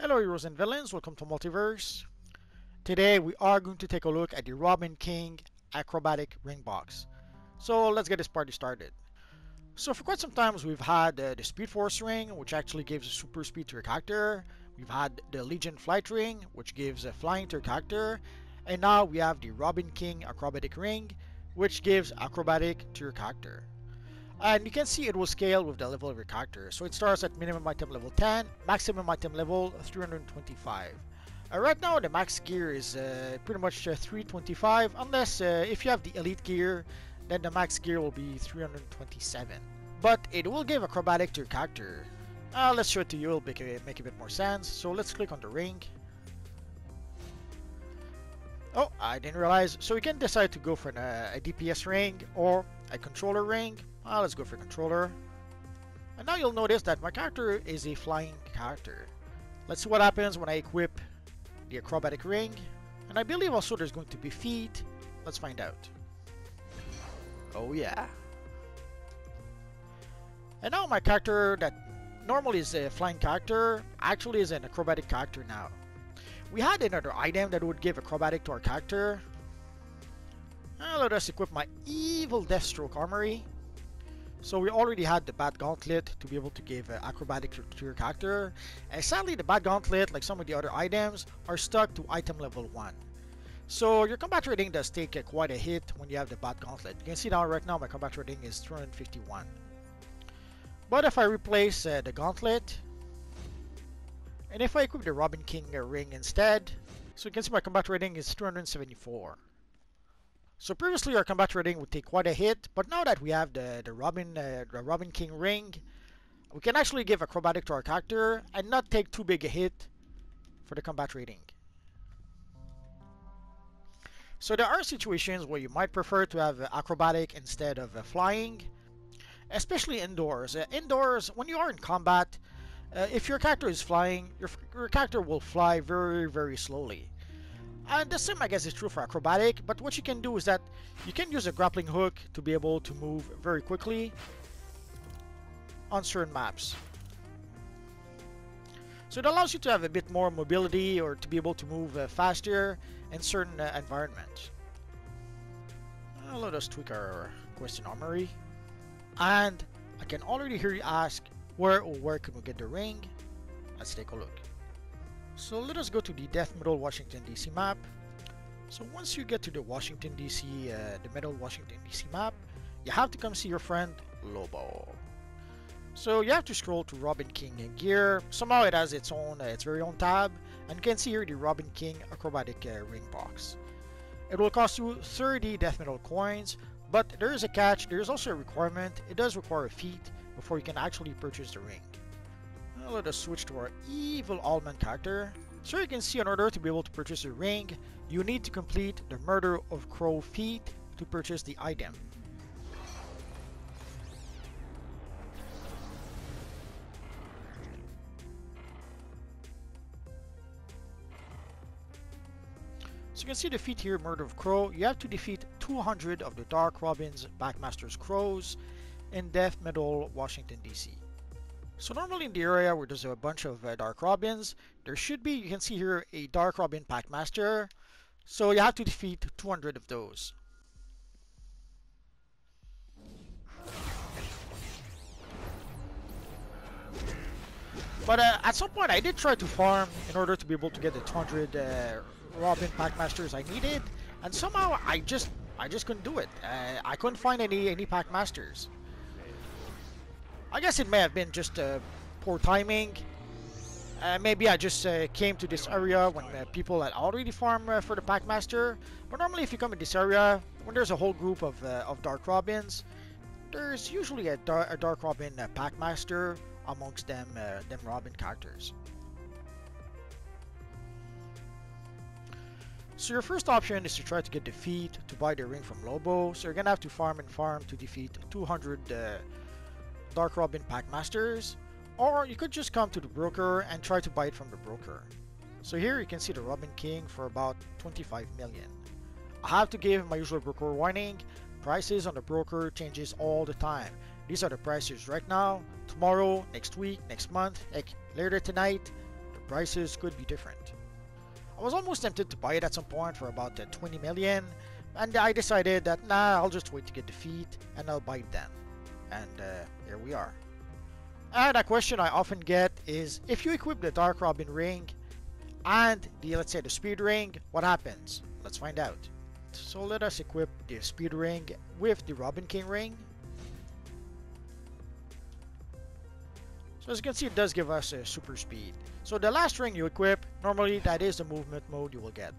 Hello heroes and villains, welcome to Multiverse. Today we are going to take a look at the Robin King Acrobatic Ring Box. So let's get this party started. So for quite some time we've had the Speed Force Ring, which actually gives super speed to your character. We've had the Legion Flight Ring, which gives flying to your character. And now we have the Robin King Acrobatic Ring, which gives acrobatic to your character. And you can see it will scale with the level of your character. So it starts at minimum item level 10, maximum item level 325. Right now the max gear is pretty much 325, unless if you have the elite gear, then the max gear will be 327. But it will give acrobatic to your character. Let's show it to you, it'll make a bit more sense. So let's click on the ring. Oh, I didn't realize. So you can decide to go for a DPS ring or a controller ring. Let's go for controller. And now you'll notice that my character is a flying character. Let's see what happens when I equip the acrobatic ring. And I believe also there's going to be feet. Let's find out. Oh yeah. And now my character that normally is a flying character actually is an acrobatic character now. We had another item that would give acrobatic to our character. Let us equip my evil Deathstroke armory. So we already had the Bat Gauntlet to be able to give acrobatic to your character. And sadly the Bat Gauntlet, like some of the other items, are stuck to item level 1. So your combat rating does take quite a hit when you have the Bat Gauntlet. You can see now right now my combat rating is 251. But if I replace the Gauntlet, and if I equip the Robin King ring instead, so you can see my combat rating is 274. So previously our combat rating would take quite a hit, but now that we have the Robin King ring, we can actually give acrobatic to our character and not take too big a hit for the combat rating. So there are situations where you might prefer to have acrobatic instead of flying, especially indoors. Indoors, when you are in combat, if your character is flying, your character will fly very slowly. And the same I guess is true for acrobatic, but what you can do is that you can use a grappling hook to be able to move very quickly on certain maps. So it allows you to have a bit more mobility or to be able to move faster in certain environments. Let us tweak our question armory. And I can already hear you ask, where can we get the ring? Let's take a look. So let us go to the Death Metal Washington DC map. So once you get to the Washington DC, the Metal Washington DC map, you have to come see your friend Lobo. So you have to scroll to Robin King gear. Somehow it has its very own tab, and you can see here the Robin King Acrobatic ring box. It will cost you 30 Death Metal coins, but there is a catch. There is also a requirement. It does require a feat before you can actually purchase the ring. Let us switch to our evil Allman character. So you can see in order to be able to purchase a ring, you need to complete the Murder of Crow feat to purchase the item. So you can see the feat here, Murder of Crow. You have to defeat 200 of the Dark Robin's Backmaster's Crows in Death Metal Washington DC. So normally in the area where there's a bunch of Dark Robins, there should be, you can see here, a Dark Robin Packmaster. So you have to defeat 200 of those. But at some point I did try to farm in order to be able to get the 200 Robin Packmasters I needed, and somehow I just couldn't do it. I couldn't find any Packmasters. I guess it may have been just poor timing. Maybe I just came to this area when people had already farmed for the Packmaster. But normally if you come in this area, when there's a whole group of Dark Robins, there's usually a Dark Robin Packmaster amongst them Robin characters. So your first option is to try to get the feat to buy the ring from Lobo. So you're gonna have to farm to defeat 200 Dark Robin Packmasters, or you could just come to the broker and try to buy it from the broker. So here you can see the Robin King for about 25 million. I have to give my usual broker warning, prices on the broker changes all the time. These are the prices right now, tomorrow, next week, next month, like later tonight. The prices could be different. I was almost tempted to buy it at some point for about 20 million, and I decided that nah, I'll just wait to get the feat and I'll buy it then. And here we are. And a question I often get is, if you equip the Dark Robin ring and the, let's say, the speed ring, what happens? Let's find out. So let us equip the speed ring with the Robin King ring. So as you can see, it does give us a super speed. So the last ring you equip, normally that is the movement mode you will get.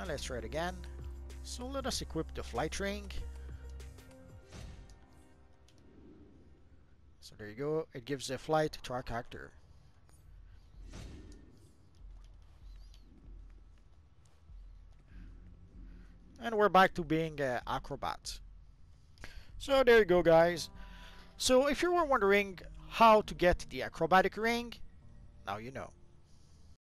Let's try it again. So let us equip the flight ring. So there you go, it gives a flight to our character. And we're back to being acrobats. So there you go, guys. So if you were wondering how to get the acrobatic ring, now you know.